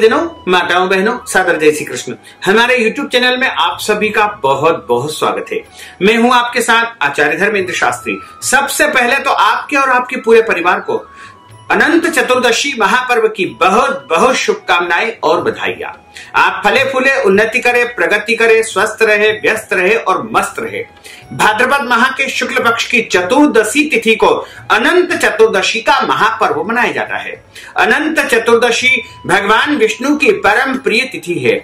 भक्तजनों, माताओं, बहनों, सादर जय श्री कृष्ण। हमारे YouTube चैनल में आप सभी का बहुत बहुत स्वागत है। मैं हूं आपके साथ आचार्य धर्मेंद्र शास्त्री। सबसे पहले तो आपके और आपके पूरे परिवार को अनंत चतुर्दशी महापर्व की बहुत बहुत शुभकामनाएं और बधाइयां। आप फले फूले, उन्नति करे, प्रगति करे, स्वस्थ रहे, व्यस्त रहे और मस्त रहे। भाद्रपद माह के शुक्ल पक्ष की चतुर्दशी तिथि को अनंत चतुर्दशी का महापर्व मनाया जाता है। अनंत चतुर्दशी भगवान विष्णु की परम प्रिय तिथि है।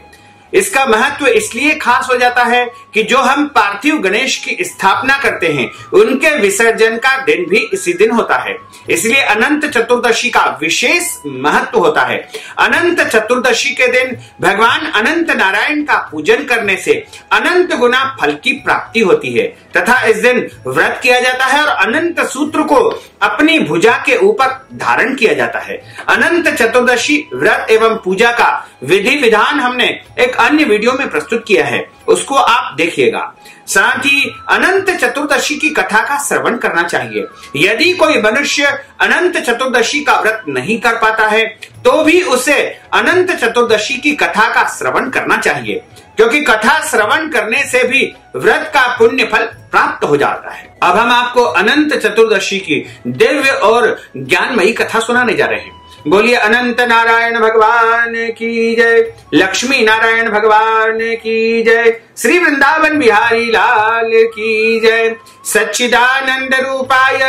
इसका महत्व इसलिए खास हो जाता है कि जो हम पार्थिव गणेश की स्थापना करते हैं उनके विसर्जन का दिन भी इसी दिन होता है। इसलिए अनंत चतुर्दशी का विशेष महत्व होता है। अनंत चतुर्दशी के दिन भगवान अनंत नारायण का पूजन करने से अनंत गुना फल की प्राप्ति होती है तथा इस दिन व्रत किया जाता है और अनंत सूत्र को अपनी भुजा के ऊपर धारण किया जाता है। अनंत चतुर्दशी व्रत एवं पूजा का विधि विधान हमने एक अन्य वीडियो में प्रस्तुत किया है, उसको आप देखिएगा। साथ ही अनंत चतुर्दशी की कथा का श्रवण करना चाहिए। यदि कोई मनुष्य अनंत चतुर्दशी का व्रत नहीं कर पाता है तो भी उसे अनंत चतुर्दशी की कथा का श्रवण करना चाहिए, क्योंकि कथा श्रवण करने से भी व्रत का पुण्य फल प्राप्त हो जाता है। अब हम आपको अनंत चतुर्दशी की दिव्य और ज्ञानमयी कथा सुनाने जा रहे हैं। बोलिए अनंत नारायण भगवान की जय, लक्ष्मी नारायण भगवान की जय, श्री वृंदावन बिहारी लाल की जय। सच्चिदानंद रूपाय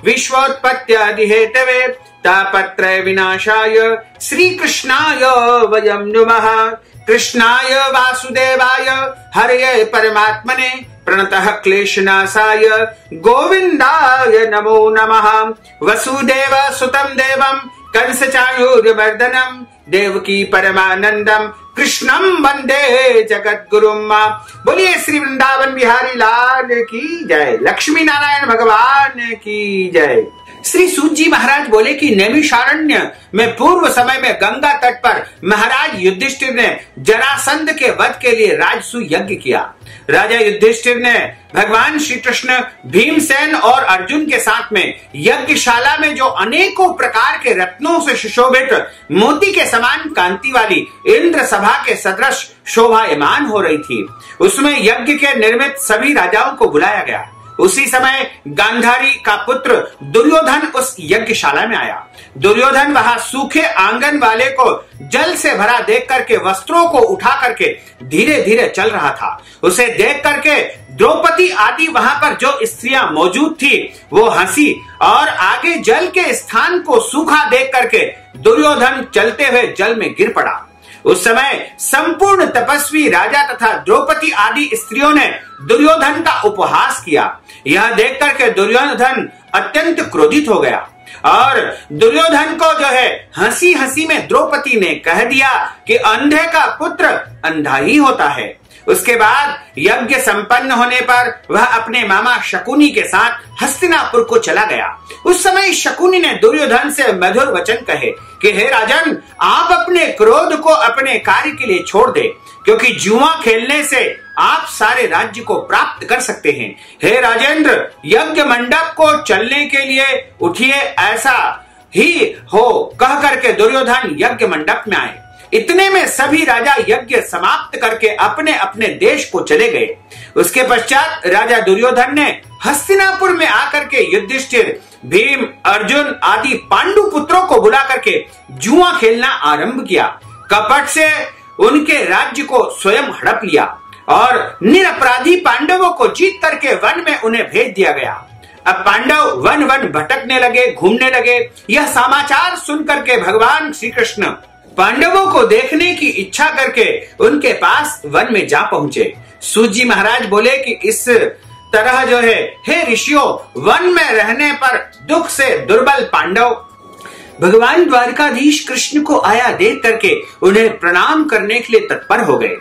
विश्वोत्पत्त्यादि हेतवे तापत्रय विनाशाय श्री कृष्णाय वयं नुमः। कृष्णाय वासुदेवाय हरये परमात्मने प्रणतः क्लेशनाशाय गोविंदाय नमो नमः। वसुदेव सुतं देवं कंस चाणूरमर्दनम देवकी परमानंदम कृष्णम वंदे जगद्गुरुम। बोलिए श्री वृंदावन बिहारी लाल की जय, लक्ष्मी नारायण भगवान की जय। श्री सूत जी महाराज बोले कि नैमिषारण्य में पूर्व समय में गंगा तट पर महाराज युधिष्ठिर ने जरासंध के वध के लिए राजसू यज्ञ किया। राजा युधिष्ठिर ने भगवान श्री कृष्ण, भीमसेन और अर्जुन के साथ में यज्ञशाला में जो अनेकों प्रकार के रत्नों से सुशोभित मोती के समान कांति वाली इंद्र सभा के सदृश शोभायमान हो रही थी, उसमें यज्ञ के निर्मित सभी राजाओं को बुलाया गया। उसी समय गांधारी का पुत्र दुर्योधन उस यज्ञशाला में आया। दुर्योधन वहां सूखे आंगन वाले को जल से भरा देख करके वस्त्रों को उठा करके धीरे धीरे चल रहा था। उसे देख करके द्रौपदी आदि वहां पर जो स्त्रियां मौजूद थी वो हंसी और आगे जल के स्थान को सूखा देख करके दुर्योधन चलते हुए जल में गिर पड़ा। उस समय संपूर्ण तपस्वी राजा तथा द्रौपदी आदि स्त्रियों ने दुर्योधन का उपहास किया। यह देख करके दुर्योधन अत्यंत क्रोधित हो गया और दुर्योधन को जो है हंसी हंसी में द्रौपदी ने कह दिया कि अंधे का पुत्र अंधा ही होता है। उसके बाद यज्ञ संपन्न होने पर वह अपने मामा शकुनी के साथ हस्तिनापुर को चला गया। उस समय शकुनी ने दुर्योधन से मधुर वचन कहे कि हे राजन, आप अपने क्रोध को अपने कार्य के लिए छोड़ दे, क्योंकि जुआ खेलने से आप सारे राज्य को प्राप्त कर सकते हैं। हे राजेंद्र, यज्ञ मंडप को चलने के लिए उठिए, ऐसा ही हो कह करके दुर्योधन यज्ञ मंडप में आए। इतने में सभी राजा यज्ञ समाप्त करके अपने अपने देश को चले गए। उसके पश्चात राजा दुर्योधन ने हस्तिनापुर में आकर के युधिष्ठिर, भीम, अर्जुन आदि पांडु पुत्रों को बुला करके जुआ खेलना आरंभ किया। कपट से उनके राज्य को स्वयं हड़प लिया और निरपराधी पांडवों को जीत करके वन में उन्हें भेज दिया गया। अब पांडव वन वन भटकने लगे, घूमने लगे। यह समाचार सुन करके भगवान श्री कृष्ण पांडवों को देखने की इच्छा करके उनके पास वन में जा पहुंचे। सूत जी महाराज बोले कि इस तरह जो है, हे ऋषियों, वन में रहने पर दुख से दुर्बल पांडव भगवान द्वारकाधीश कृष्ण को आया देख करके उन्हें प्रणाम करने के लिए तत्पर हो गए।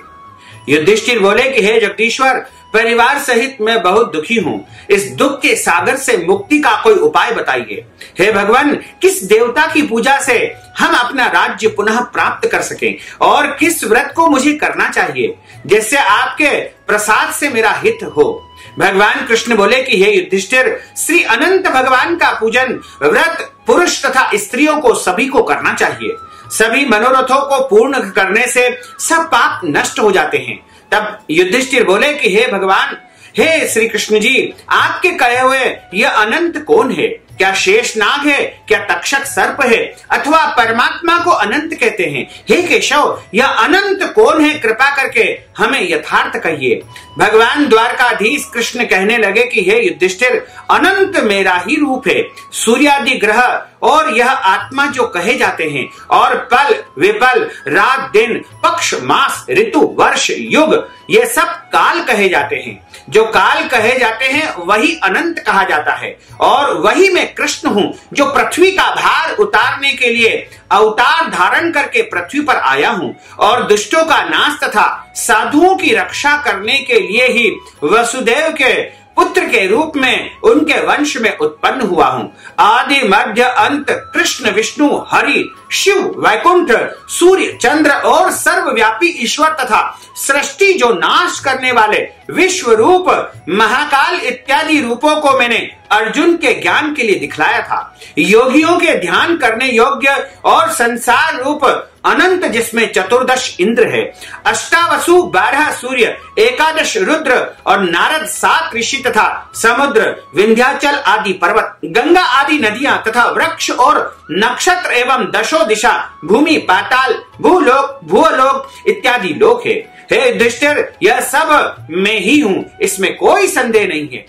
युधिष्ठिर बोले कि हे जगदीश्वर, परिवार सहित मैं बहुत दुखी हूँ। इस दुख के सागर से मुक्ति का कोई उपाय बताइए। हे भगवान, किस देवता की पूजा से हम अपना राज्य पुनः प्राप्त कर सकें और किस व्रत को मुझे करना चाहिए जिससे आपके प्रसाद से मेरा हित हो। भगवान कृष्ण बोले कि हे युधिष्ठिर, श्री अनंत भगवान का पूजन व्रत पुरुष तथा स्त्रियों को सभी को करना चाहिए। सभी मनोरथों को पूर्ण करने से सब पाप नष्ट हो जाते हैं। तब युधिष्ठिर बोले कि हे भगवान, हे श्री कृष्ण जी, आपके कहे हुए यह अनंत कौन है? क्या शेषनाग है? क्या तक्षक सर्प है? अथवा परमात्मा को अनंत कहते हैं? हे केशव, यह अनंत कौन है? कृपा करके हमें यथार्थ कहिए। भगवान द्वारकाधीश कृष्ण कहने लगे कि हे युधिष्ठिर, अनंत मेरा ही रूप है। सूर्यादि ग्रह और यह आत्मा जो कहे जाते हैं, और पल विपल, रात दिन, पक्ष मास, ऋतु वर्ष युग, ये सब काल कहे जाते हैं। जो काल कहे जाते हैं वही अनंत कहा जाता है, और वही मैं कृष्ण हूं जो पृथ्वी का भार उतारने के लिए अवतार धारण करके पृथ्वी पर आया हूं, और दुष्टों का नाश तथा साधुओं की रक्षा करने के लिए ही वसुदेव के पुत्र के रूप में उनके वंश में उत्पन्न हुआ हूं। आदि मध्य अंत कृष्ण विष्णु हरि शिव वैकुंठ सूर्य चंद्र और सर्वव्यापी ईश्वर तथा सृष्टि जो नाश करने वाले विश्व रूप महाकाल इत्यादि रूपों को मैंने अर्जुन के ज्ञान के लिए दिखलाया था। योगियों के ध्यान करने योग्य और संसार रूप अनंत जिसमें चतुर्दश इंद्र है, अष्टावसु 12 सूर्य, 11 रुद्र और नारद 7 ऋषि तथा समुद्र विंध्याचल आदि पर्वत, गंगा आदि नदियां तथा वृक्ष और नक्षत्र एवं दशो दिशा, भूमि पाताल, भूलोक भूलोक इत्यादि लोक है। हे युधिष्ठिर, यह सब मैं ही हूं, इसमें कोई संदेह नहीं है।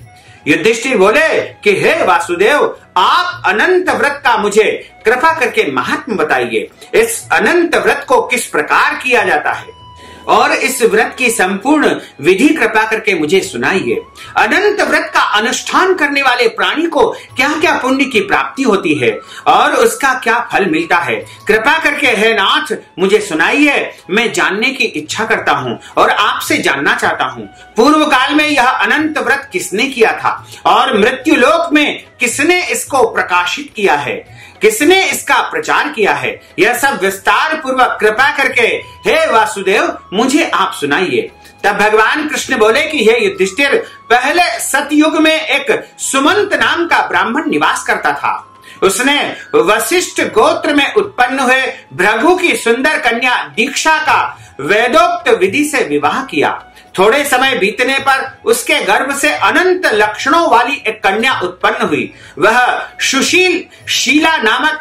युधिष्ठिर बोले कि हे वासुदेव, आप अनंत व्रत का मुझे कृपा करके महात्म बताइए। इस अनंत व्रत को किस प्रकार किया जाता है और इस व्रत की संपूर्ण विधि कृपा करके मुझे सुनाइए। अनंत व्रत का अनुष्ठान करने वाले प्राणी को क्या क्या पुण्य की प्राप्ति होती है और उसका क्या फल मिलता है, कृपा करके हे नाथ मुझे सुनाइए। मैं जानने की इच्छा करता हूं और आपसे जानना चाहता हूं। पूर्व काल में यह अनंत व्रत किसने किया था और मृत्यु लोक में किसने इसको प्रकाशित किया है, किसने इसका प्रचार किया है, यह सब विस्तार पूर्वक कृपा करके हे वासुदेव मुझे आप सुनाइए। तब भगवान कृष्ण बोले कि हे युधिष्ठिर, पहले सतयुग में एक सुमंत नाम का ब्राह्मण निवास करता था। उसने वशिष्ठ गोत्र में उत्पन्न हुए भृगु की सुंदर कन्या दीक्षा का वेदोक्त विधि से विवाह किया। थोड़े समय बीतने पर उसके गर्भ से अनंत लक्षणों वाली एक कन्या उत्पन्न हुई। वह सुशील शीला नामक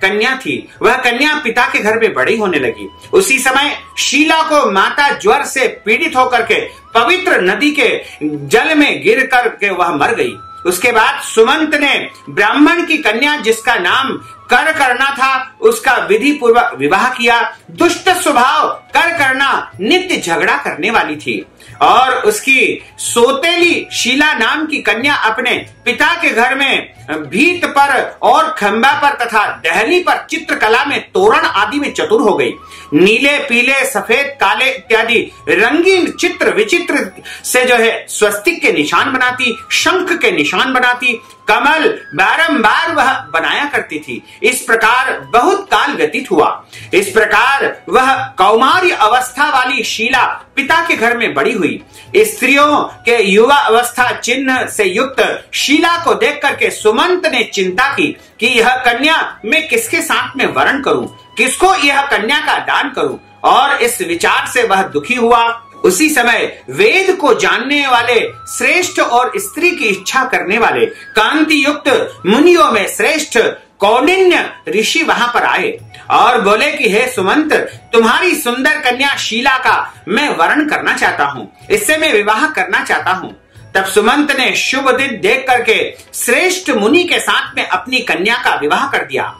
कन्या थी। वह कन्या पिता के घर में बड़ी होने लगी। उसी समय शीला को माता ज्वर से पीड़ित होकर के पवित्र नदी के जल में गिर करके वह मर गई। उसके बाद सुमंत ने ब्राह्मण की कन्या जिसका नाम कर करना था उसका विधि पूर्वक विवाह किया। दुष्ट स्वभाव कर करना नित्य झगड़ा करने वाली थी और उसकी सोतेली शीला नाम की कन्या अपने पिता के घर में भीत पर और खंबा पर तथा दहली पर चित्रकला में तोरण आदि में चतुर हो गई। नीले पीले सफेद काले इत्यादि रंगीन चित्र विचित्र से जो है स्वस्तिक के निशान बनाती, शंख के निशान बनाती, कमल बारंबार वह बनाया करती थी। इस प्रकार बहुत काल व्यतीत हुआ। इस प्रकार वह कौमार्य अवस्था वाली शीला पिता के घर में बड़ी हुई। स्त्रियों के युवा अवस्था चिन्ह से युक्त शीला को देख करके सुमंत ने चिंता की कि यह कन्या मैं किसके साथ में वरण करूं, किसको यह कन्या का दान करूं, और इस विचार से वह दुखी हुआ। उसी समय वेद को जानने वाले श्रेष्ठ और स्त्री की इच्छा करने वाले कांति युक्त मुनियों में श्रेष्ठ कौंडिन्य ऋषि वहां पर आए और बोले कि हे सुमंत, तुम्हारी सुंदर कन्या शीला का मैं वरण करना चाहता हूं, इससे मैं विवाह करना चाहता हूं। तब सुमंत ने शुभ दिन देख करके श्रेष्ठ मुनि के साथ में अपनी कन्या का विवाह कर दिया।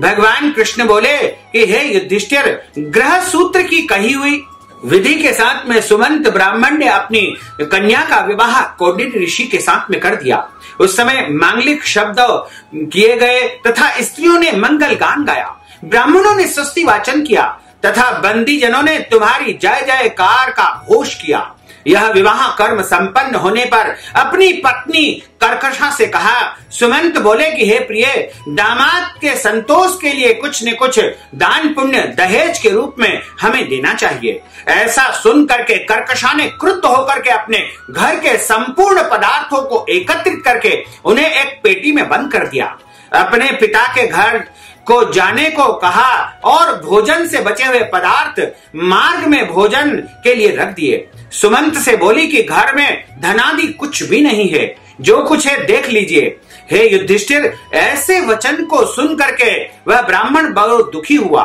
भगवान कृष्ण बोले कि हे युधिष्ठिर, ग्रह सूत्र की कही हुई विधि के साथ में सुमंत ब्राह्मण ने अपनी कन्या का विवाह कौंडिन्य ऋषि के साथ में कर दिया। उस समय मांगलिक शब्द किए गए तथा स्त्रियों ने मंगल गान गाया, ब्राह्मणों ने स्वस्ति वाचन किया तथा बंदी जनों ने तुम्हारी जय जयकार का घोष किया। यह विवाह कर्म संपन्न होने पर अपनी पत्नी कर्कशा से कहा। सुमंत बोले कि हे प्रिय, दामाद के संतोष के लिए कुछ न कुछ दान पुण्य दहेज के रूप में हमें देना चाहिए। ऐसा सुन करके कर्कशा ने क्रुद्ध होकर के अपने घर के संपूर्ण पदार्थों को एकत्रित करके उन्हें एक पेटी में बंद कर दिया। अपने पिता के घर को जाने को कहा और भोजन से बचे हुए पदार्थ मार्ग में भोजन के लिए रख दिए। सुमंत से बोली कि घर में धनादि कुछ भी नहीं है, जो कुछ है देख लीजिए। हे युधिष्ठिर, ऐसे वचन को सुन करके वह ब्राह्मण बहुत दुखी हुआ।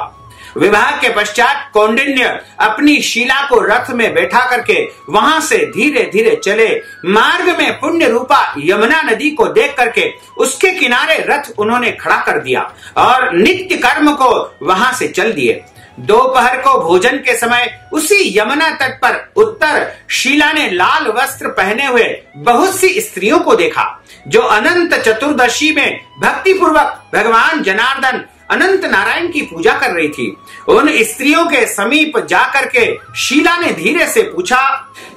विवाह के पश्चात कौंडिन्य अपनी शीला को रथ में बैठा करके वहां से धीरे धीरे चले। मार्ग में पुण्य रूपा यमुना नदी को देख करके उसके किनारे रथ उन्होंने खड़ा कर दिया और नित्य कर्म को वहां से चल दिए। दोपहर को भोजन के समय उसी यमुना तट पर उत्तर शीला ने लाल वस्त्र पहने हुए बहुत सी स्त्रियों को देखा, जो अनंत चतुर्दशी में भक्ति पूर्वक भगवान जनार्दन अनंत नारायण की पूजा कर रही थी। उन स्त्रियों के समीप जाकर के शीला ने धीरे से पूछा,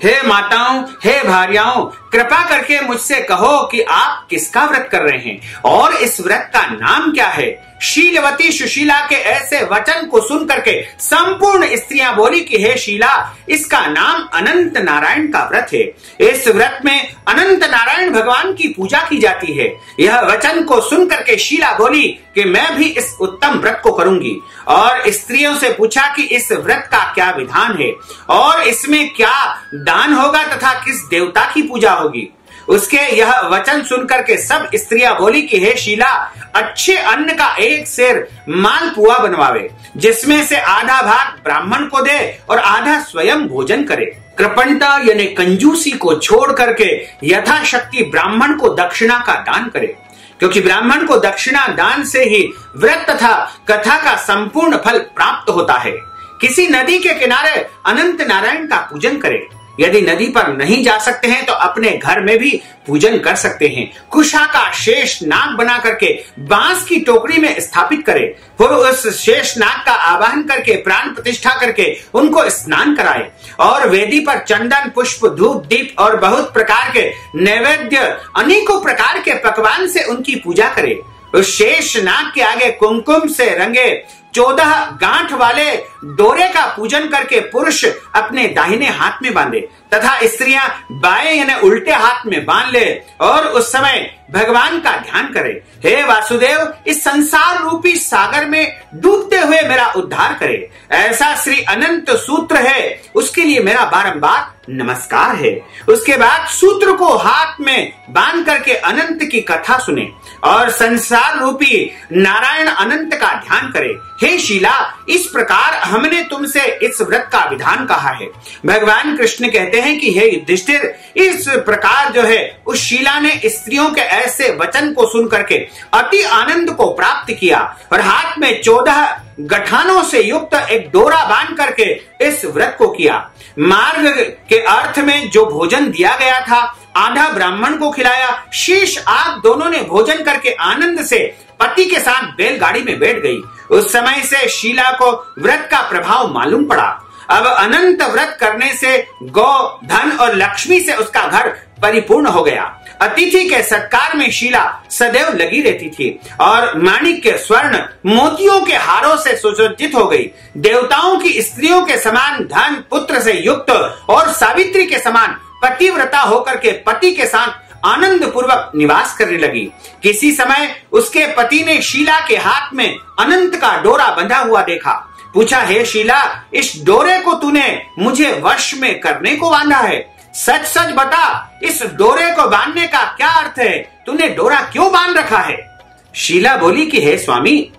हे माताओं, हे भार्याओं, कृपा करके मुझसे कहो कि आप किसका व्रत कर रहे हैं और इस व्रत का नाम क्या है। शीलवती सुशीला के ऐसे वचन को सुन करके संपूर्ण स्त्रियां बोली कि हे शीला, इसका नाम अनंत नारायण का व्रत है। इस व्रत में अनंत नारायण भगवान की पूजा की जाती है। यह वचन को सुन करके शीला बोली कि मैं भी इस उत्तम व्रत को करूंगी और स्त्रियों से पूछा कि इस व्रत का क्या विधान है और इसमें क्या दान होगा तथा किस देवता की पूजा होगी। उसके यह वचन सुनकर के सब स्त्रियां बोली कि हे शीला, अच्छे अन्न का एक सेर मालपुआ बनवावे, जिसमें से आधा भाग ब्राह्मण को दे और आधा स्वयं भोजन करे। कृपणता यानी कंजूसी को छोड़ करके यथाशक्ति ब्राह्मण को दक्षिणा का दान करे, क्योंकि ब्राह्मण को दक्षिणा दान से ही व्रत तथा कथा का संपूर्ण फल प्राप्त होता है। किसी नदी के किनारे अनंत नारायण का पूजन करें। यदि नदी पर नहीं जा सकते हैं तो अपने घर में भी पूजन कर सकते हैं। कुशा का शेष नाग बना करके बांस की टोकरी में स्थापित करें, फिर उस शेष नाग का आवाहन करके प्राण प्रतिष्ठा करके उनको स्नान कराए और वेदी पर चंदन, पुष्प, धूप, दीप और बहुत प्रकार के नैवेद्य, अनेकों प्रकार के पकवान से उनकी पूजा करे। उस शेष नाग के आगे कुमकुम से रंगे 14 गांठ वाले डोरे का पूजन करके पुरुष अपने दाहिने हाथ में बांधे तथा स्त्रियां बाएं यानी उल्टे हाथ में बांध ले और उस समय भगवान का ध्यान करें। हे वासुदेव, इस संसार रूपी सागर में डूबते हुए मेरा उद्धार करे, ऐसा श्री अनंत सूत्र है, उसके लिए मेरा बारंबार नमस्कार है। उसके बाद सूत्र को हाथ में बांध करके अनंत की कथा सुने और संसार रूपी नारायण अनंत का ध्यान करे। हे शीला, इस प्रकार हमने तुमसे इस व्रत का विधान कहा है। भगवान कृष्ण कहते हैं कि हे युधिष्ठिर, इस प्रकार जो है उस शीला ने स्त्रियों के ऐसे वचन को सुन करके अति आनंद को प्राप्त किया और हाथ में 14 गठानों से युक्त एक डोरा बांध करके इस व्रत को किया। मार्ग के अर्थ में जो भोजन दिया गया था आधा ब्राह्मण को खिलाया, शेष आप दोनों ने भोजन करके आनंद से पति के साथ बैलगाड़ी में बैठ गई। उस समय से शीला को व्रत का प्रभाव मालूम पड़ा। अब अनंत व्रत करने से गौ, धन और लक्ष्मी से उसका घर परिपूर्ण हो गया। अतिथि के सत्कार में शीला सदैव लगी रहती थी और माणिक्य, स्वर्ण, मोतियों के हारों से सुसज्जित हो गई। देवताओं की स्त्रियों के समान धन पुत्र से युक्त और सावित्री के समान पतिव्रता होकर के पति के साथ आनंद पूर्वक निवास करने लगी। किसी समय उसके पति ने शीला के हाथ में अनंत का डोरा बंधा हुआ देखा। पूछा, हे शीला, इस डोरे को तूने मुझे वश में करने को बांधा है? सच सच बता, इस डोरे को बांधने का क्या अर्थ है? तूने डोरा क्यों बांध रखा है? शीला बोली कि हे स्वामी,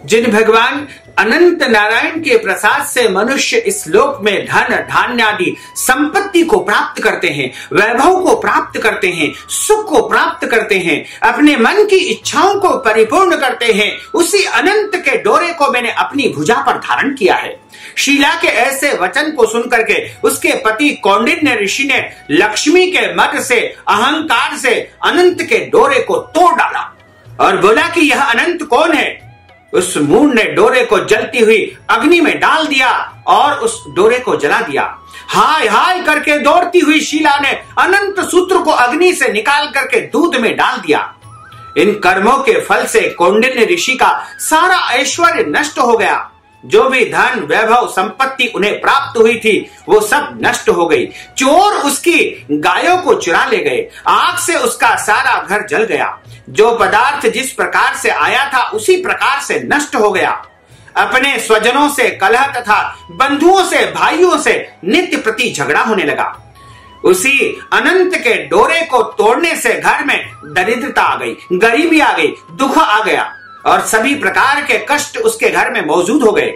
जिन भगवान अनंत नारायण के प्रसाद से मनुष्य इस लोक में धन, धान्य आदि संपत्ति को प्राप्त करते हैं, वैभव को प्राप्त करते हैं, सुख को प्राप्त करते हैं, अपने मन की इच्छाओं को परिपूर्ण करते हैं, उसी अनंत के डोरे को मैंने अपनी भुजा पर धारण किया है। शीला के ऐसे वचन को सुनकर के उसके पति कौंडिन्य ऋषि ने लक्ष्मी के मद से, अहंकार से अनंत के डोरे को तोड़ डाला और बोला कि यह अनंत कौन है? उस मूढ़ ने डोरे को जलती हुई अग्नि में डाल दिया और उस डोरे को जला दिया। हाय हाय करके दौड़ती हुई शीला ने अनंत सूत्र को अग्नि से निकाल करके दूध में डाल दिया। इन कर्मों के फल से कौंडिन्य ऋषि का सारा ऐश्वर्य नष्ट हो गया। जो भी धन वैभव संपत्ति उन्हें प्राप्त हुई थी वो सब नष्ट हो गई। चोर उसकी गायों को चुरा ले गए, आग से उसका सारा घर जल गया। जो पदार्थ जिस प्रकार से आया था उसी प्रकार से नष्ट हो गया। अपने स्वजनों से कलह तथा बंधुओं से भाइयों से नित्य प्रति झगड़ा होने लगा। उसी अनंत के डोरे को तोड़ने से घर में दरिद्रता आ गई, गरीबी आ गई, दुख आ गया और सभी प्रकार के कष्ट उसके घर में मौजूद हो गए।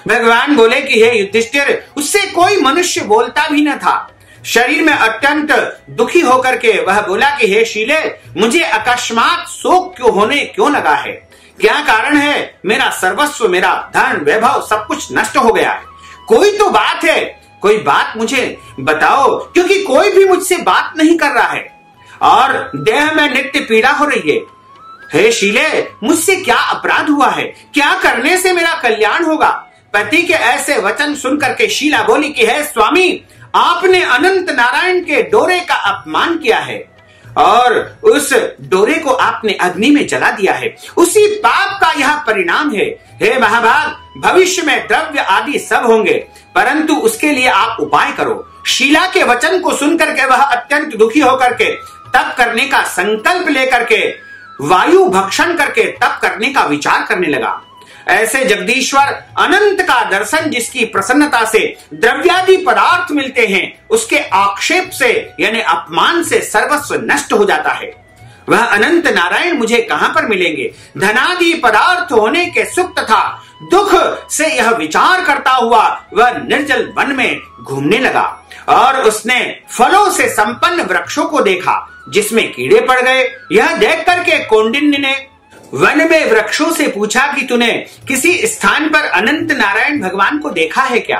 भगवान बोले कि हे युधिष्ठिर, उससे कोई मनुष्य बोलता भी न था। शरीर में अत्यंत दुखी होकर के वह बोला कि हे शीले, मुझे अकस्मात शोक क्यों लगा है? क्या कारण है? मेरा सर्वस्व, मेरा धन वैभव सब कुछ नष्ट हो गया है। कोई तो बात है, कोई बात मुझे बताओ, क्योंकि कोई भी मुझसे बात नहीं कर रहा है और देह में नित्य पीड़ा हो रही है। हे शीले, मुझसे क्या अपराध हुआ है? क्या करने से मेरा कल्याण होगा? पति के ऐसे वचन सुनकर के शीला बोली कि हे स्वामी, आपने अनंत नारायण के डोरे का अपमान किया है और उस डोरे को आपने अग्नि में जला दिया है। उसी पाप का यह परिणाम है। हे महाभाग, भविष्य में द्रव्य आदि सब होंगे, परंतु उसके लिए आप उपाय करो। शीला के वचन को सुनकर के वह अत्यंत दुखी होकर के तप करने का संकल्प लेकर के वायु भक्षण करके तप करने का विचार करने लगा। ऐसे जगदीश्वर अनंत का दर्शन, जिसकी प्रसन्नता से द्रव्यादि पदार्थ मिलते हैं, उसके आक्षेप से यानी अपमान से सर्वस्व नष्ट हो जाता है। वह अनंत नारायण मुझे कहां पर मिलेंगे? धनादि पदार्थ होने के सुख तथा दुख से यह विचार करता हुआ वह निर्जल वन में घूमने लगा और उसने फलों से संपन्न वृक्षों को देखा जिसमें कीड़े पड़ गए। यह देख करके कौंडिन्य ने वन में वृक्षों से पूछा कि तूने किसी स्थान पर अनंत नारायण भगवान को देखा है क्या?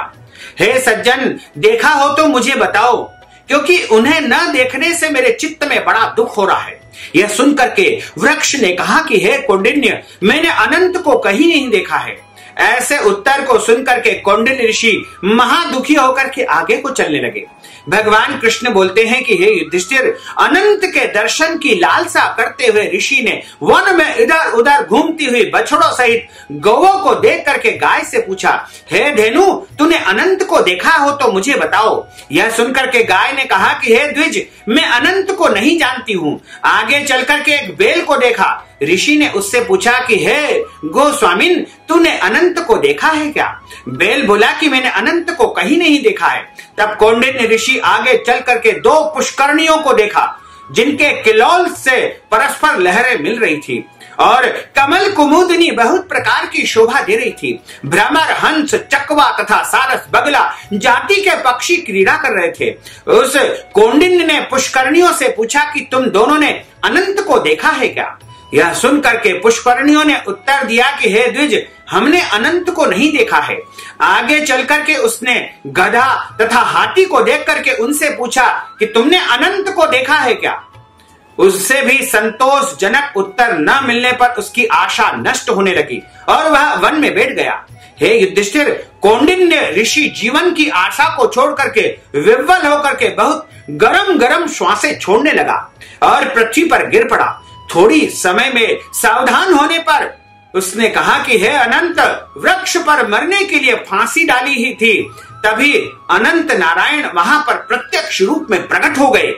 हे सज्जन, देखा हो तो मुझे बताओ, क्योंकि उन्हें न देखने से मेरे चित्त में बड़ा दुख हो रहा है। यह सुनकर के वृक्ष ने कहा कि हे कौंडिन्य, मैंने अनंत को कहीं नहीं देखा है। ऐसे उत्तर को सुनकर के कौंडिन्य ऋषि महादुखी होकर के आगे को चलने लगे। भगवान कृष्ण बोलते हैं कि हे युधिष्ठिर, अनंत के दर्शन की लालसा करते हुए ऋषि ने वन में इधर उधर घूमती हुई बछड़ों सहित गौओं को देख करके गाय से पूछा, हे धेनु, तूने अनंत को देखा हो तो मुझे बताओ। यह सुनकर के गाय ने कहा कि हे द्विज, मैं अनंत को नहीं जानती हूँ। आगे चल करके एक बेल को देखा। ऋषि ने उससे पूछा कि हे गोस्वामिन, तूने अनंत को देखा है क्या? बेल बोला कि मैंने अनंत को कहीं नहीं देखा है। तब कौंडिन्य ऋषि आगे चल करके दो पुष्करणियों को देखा जिनके किलोल से परस्पर लहरें मिल रही थी और कमल कुमुदनी बहुत प्रकार की शोभा दे रही थी। भ्रमर, हंस, चकवा तथा सारस, बगला जाति के पक्षी क्रीड़ा कर रहे थे। उस कौंडिन्य ने पुष्करणियों से पूछा कि तुम दोनों ने अनंत को देखा है क्या? यह सुनकर के पुष्करणियों ने उत्तर दिया कि हे द्विज, हमने अनंत को नहीं देखा है। आगे चल करके उसने गधा तथा हाथी को देख करके उनसे पूछा कि तुमने अनंत को देखा है क्या? उससे भी संतोषजनक उत्तर न मिलने पर उसकी आशा नष्ट होने लगी और वह वन में बैठ गया। हे युधिष्ठिर, कौंडिन्य ऋषि जीवन की आशा को छोड़ करके विह्वल होकर के बहुत गरम गरम श्वासें छोड़ने लगा और पृथ्वी पर गिर पड़ा। थोड़ी समय में सावधान होने पर उसने कहा कि हे अनंत, वृक्ष पर मरने के लिए फांसी डाली ही थी, तभी अनंत नारायण वहां पर प्रत्यक्ष रूप में प्रकट हो गए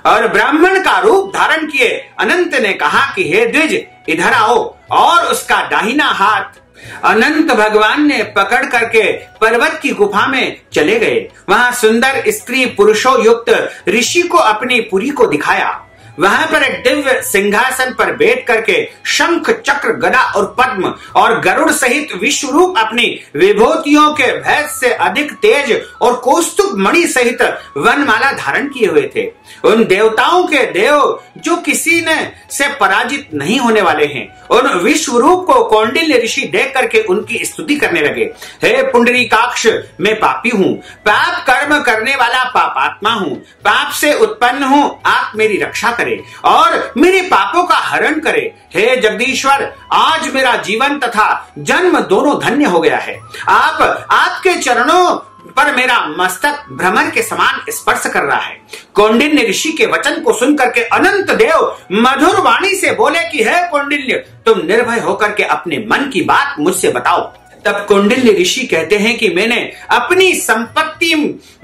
और ब्राह्मण का रूप धारण किए। अनंत ने कहा कि हे द्विज, इधर आओ, और उसका दाहिना हाथ अनंत भगवान ने पकड़ करके पर्वत की गुफा में चले गए। वहां सुंदर स्त्री पुरुषों युक्त ऋषि को अपनी पुरी को दिखाया। वहां पर एक दिव्य सिंहासन पर बैठ करके शंख, चक्र, गदा और पद्म और गरुड़ सहित विश्व रूप अपनी विभूतियों के भेद से अधिक तेज और कौस्तुभ मणि सहित वनमाला धारण किए हुए थे। उन देवताओं के देव जो किसी ने से पराजित नहीं होने वाले हैं, उन विश्व रूप को कौंडिन्य ऋषि देख करके उनकी स्तुति करने लगे। हे पुंडरीकाक्ष, मैं पापी हूँ, पाप कर्म करने वाला पापात्मा हूँ, पाप से उत्पन्न हूँ, आप मेरी रक्षा करें और मेरे पापों का हरण करे। हे जगदीश्वर, आज मेरा जीवन तथा जन्म दोनों धन्य हो गया है। आपके चरणों पर मेरा मस्तक भ्रमर के समान स्पर्श कर रहा है। कौंडिन्य ऋषि के वचन को सुनकर के अनंत देव मधुर वाणी से बोले कि हे कौंडिन्य, तुम निर्भय होकर के अपने मन की बात मुझसे बताओ। तब कौंडिल्य ऋषि कहते हैं कि मैंने अपनी संपत्ति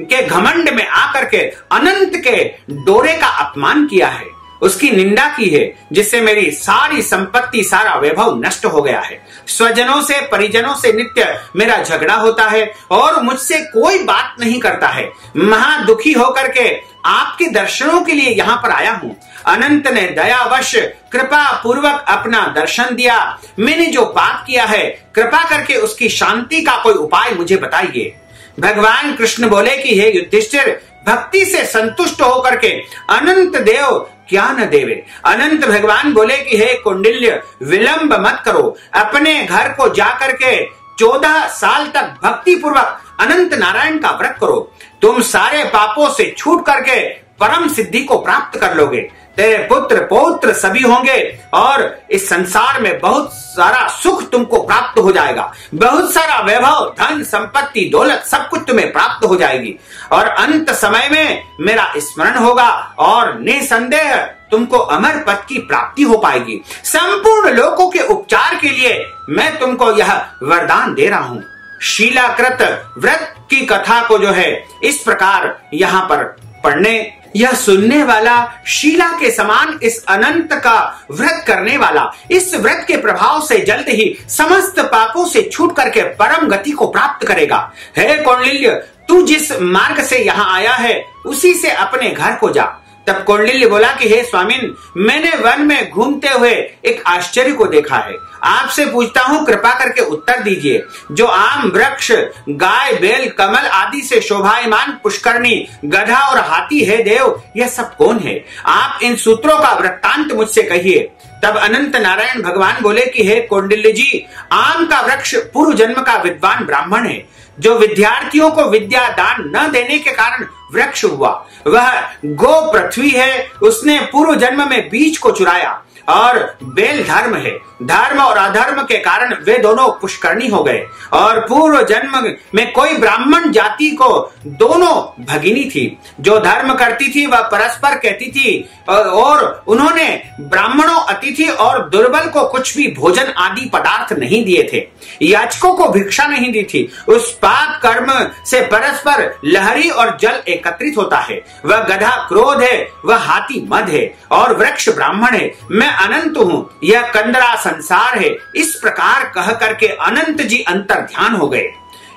के घमंड में आकर के अनंत के डोरे का अपमान किया है, उसकी निंदा की है, जिससे मेरी सारी संपत्ति, सारा वैभव नष्ट हो गया है। स्वजनों से, परिजनों से नित्य मेरा झगड़ा होता है और मुझसे कोई बात नहीं करता है। महा दुखी होकर के आपके दर्शनों के लिए यहाँ पर आया हूँ। अनंत ने दयावश कृपा पूर्वक अपना दर्शन दिया। मैंने जो पाप किया है, कृपा करके उसकी शांति का कोई उपाय मुझे बताइए। भगवान कृष्ण बोले कि हे युधिष्ठिर, भक्ति से संतुष्ट होकर के अनंत देव क्या न देवे। अनंत भगवान बोले कि हे कौंडिल्य, विलंब मत करो, अपने घर को जाकर के 14 साल तक भक्ति पूर्वक अनंत नारायण का व्रत करो। तुम सारे पापों से छूट करके परम सिद्धि को प्राप्त कर लोगे। तेरे पुत्र पौत्र सभी होंगे और इस संसार में बहुत सारा सुख तुमको प्राप्त हो जाएगा। बहुत सारा वैभव, धन, संपत्ति, दौलत सब कुछ तुम्हें प्राप्त हो जाएगी और अंत समय में मेरा स्मरण होगा और निसंदेह तुमको अमर पद की प्राप्ति हो पाएगी। संपूर्ण लोकों के उपचार के लिए मैं तुमको यह वरदान दे रहा हूं। शीलाकृत व्रत की कथा को जो है इस प्रकार यहाँ पर पढ़ने यह सुनने वाला शीला के समान इस अनंत का व्रत करने वाला इस व्रत के प्रभाव से जल्द ही समस्त पापों से छूट करके परम गति को प्राप्त करेगा। हे कौंडिल्य, तू जिस मार्ग से यहाँ आया है उसी से अपने घर को जा। तब कौंडिल्य बोला कि हे स्वामिन, मैंने वन में घूमते हुए एक आश्चर्य को देखा है, आपसे पूछता हूँ, कृपा करके उत्तर दीजिए। जो आम, वृक्ष, गाय, बैल, कमल आदि से शोभायमान पुष्करणी, गधा और हाथी है देव, यह सब कौन है? आप इन सूत्रों का वृत्तांत मुझसे कहिए। तब अनंत नारायण भगवान बोले कि हे कौंडिल्य जी, आम का वृक्ष पूर्व जन्म का विद्वान ब्राह्मण है, जो विद्यार्थियों को विद्या दान न देने के कारण वृक्ष हुआ। वह गो पृथ्वी है, उसने पूर्व जन्म में बीज को चुराया। और बैल धर्म है, धर्म और अधर्म के कारण वे दोनों पुष्करणी हो गए। और पूर्व जन्म में कोई ब्राह्मण जाति को दोनों भगिनी थी। जो धर्म करती थी वह परस्पर कहती थी और उन्होंने ब्राह्मणों, अतिथि और दुर्बल को कुछ भी भोजन आदि पदार्थ नहीं दिए थे, याचकों को भिक्षा नहीं दी थी। उस पाप कर्म से परस्पर लहरी और जल एकत्रित होता है। वह गधा क्रोध है, वह हाथी मद है और वृक्ष ब्राह्मण है। मैं अनंत हूँ, यह कंदरा संसार है। इस प्रकार कह करके अनंत जी अंतर ध्यान हो गए।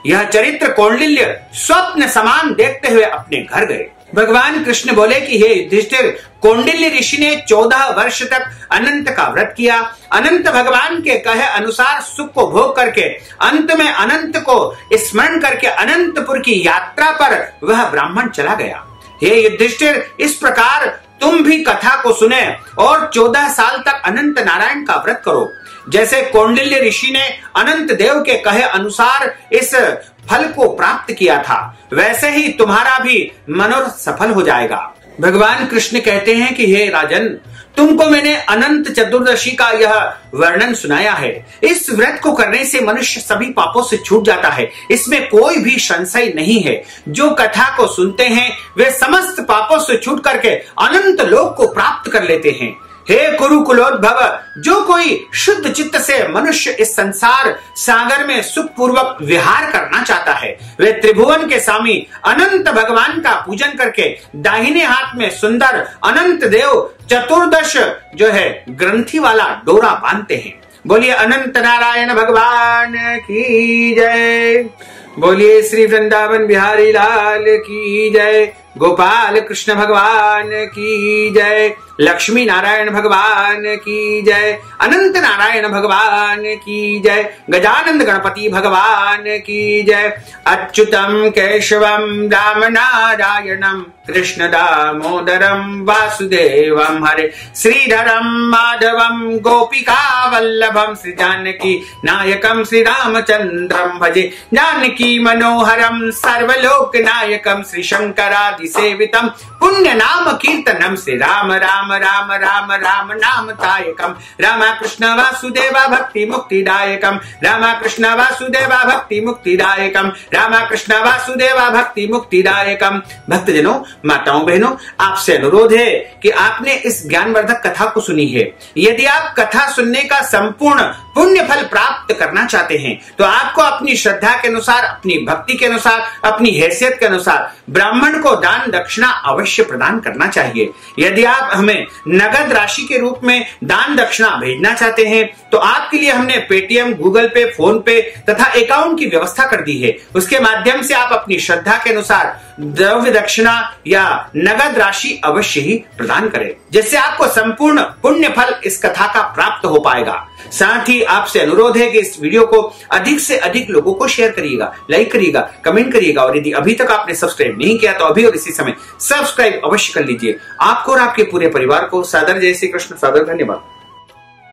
यह चरित्र कौंडिल्य स्वप्न समान देखते हुए अपने घर गए। भगवान कृष्ण बोले कि हे युधिष्ठिर, कौंडिल्य ऋषि ने 14 वर्ष तक अनंत का व्रत किया। अनंत भगवान के कहे अनुसार सुख को भोग करके अंत में अनंत को स्मरण करके अनंतपुर की यात्रा पर वह ब्राह्मण चला गया। हे युधिष्ठिर, इस प्रकार तुम भी कथा को सुने और 14 साल तक अनंत नारायण का व्रत करो। जैसे कौंडिल्य ऋषि ने अनंत देव के कहे अनुसार इस फल को प्राप्त किया था, वैसे ही तुम्हारा भी मनोरथ सफल हो जाएगा। भगवान कृष्ण कहते हैं कि हे राजन, तुमको मैंने अनंत चतुर्दशी का यह वर्णन सुनाया है। इस व्रत को करने से मनुष्य सभी पापों से छूट जाता है, इसमें कोई भी संशय नहीं है। जो कथा को सुनते हैं वे समस्त पापों से छूट करके अनंत लोक को प्राप्त कर लेते हैं। हे कुरुकुलोद्भव, जो कोई शुद्ध चित्त से मनुष्य इस संसार सागर में सुख पूर्वक विहार करना चाहता है, वे त्रिभुवन के स्वामी अनंत भगवान का पूजन करके दाहिने हाथ में सुंदर अनंत देव चतुर्दश जो है ग्रंथि वाला डोरा बांधते हैं। बोलिए अनंत नारायण भगवान की जय। बोलिए श्री वृंदावन बिहारी लाल की जय। गोपाल कृष्ण भगवान की जय। लक्ष्मी नारायण भगवान की जय। अनंत नारायण भगवान की जय। गजानंद गणपति भगवान की जय। अच्युतम केशवम राम नारायणम कृष्ण दामोदरम वासुदेवम हरे श्रीधरम माधवम गोपिका वल्लभम श्री जानकी नायकम श्री रामचंद्रम भजे। जानकी मनोहरम सर्वलोक नायकम श्री शंकरादि सेवितम पुण्य नाम कीर्तनम श्री राम राम राम राम राम राम नाम तायकम, राम कृष्ण वासुदेवा भक्ति मुक्तिदायकम, राम कृष्ण वासुदेवा भक्ति मुक्तिदायकम, राम कृष्ण वासुदेवा भक्ति मुक्तिदायकम। भक्तजनों, माताओं बहनों, आपसे अनुरोध है कि आपने इस ज्ञानवर्धक कथा को सुनी है। यदि आप कथा सुनने का संपूर्ण पुण्य फल प्राप्त करना चाहते हैं तो आपको अपनी श्रद्धा के अनुसार, अपनी भक्ति के अनुसार, अपनी हैसियत के अनुसार ब्राह्मण को दान दक्षिणा अवश्य प्रदान करना चाहिए। यदि आप हमें नगद राशि के रूप में दान दक्षिणा भेजना चाहते हैं तो आपके लिए हमने पेटीएम, गूगल पे, फोन पे तथा अकाउंट की व्यवस्था कर दी है। उसके माध्यम से आप अपनी श्रद्धा के अनुसार द्रव्य दक्षिणा या नगद राशि अवश्य ही प्रदान करें, जिससे आपको संपूर्ण पुण्य फल इस कथा का प्राप्त हो पाएगा। साथ ही आपसे अनुरोध है कि इस वीडियो को अधिक से अधिक लोगों को शेयर करिएगा, लाइक करिएगा, कमेंट करिएगा और यदि अभी तक आपने सब्सक्राइब नहीं किया तो अभी और इसी समय सब्सक्राइब अवश्य कर लीजिए। आपको और आपके पूरे परिवार को सादर जय श्री कृष्ण, सादर धन्यवाद।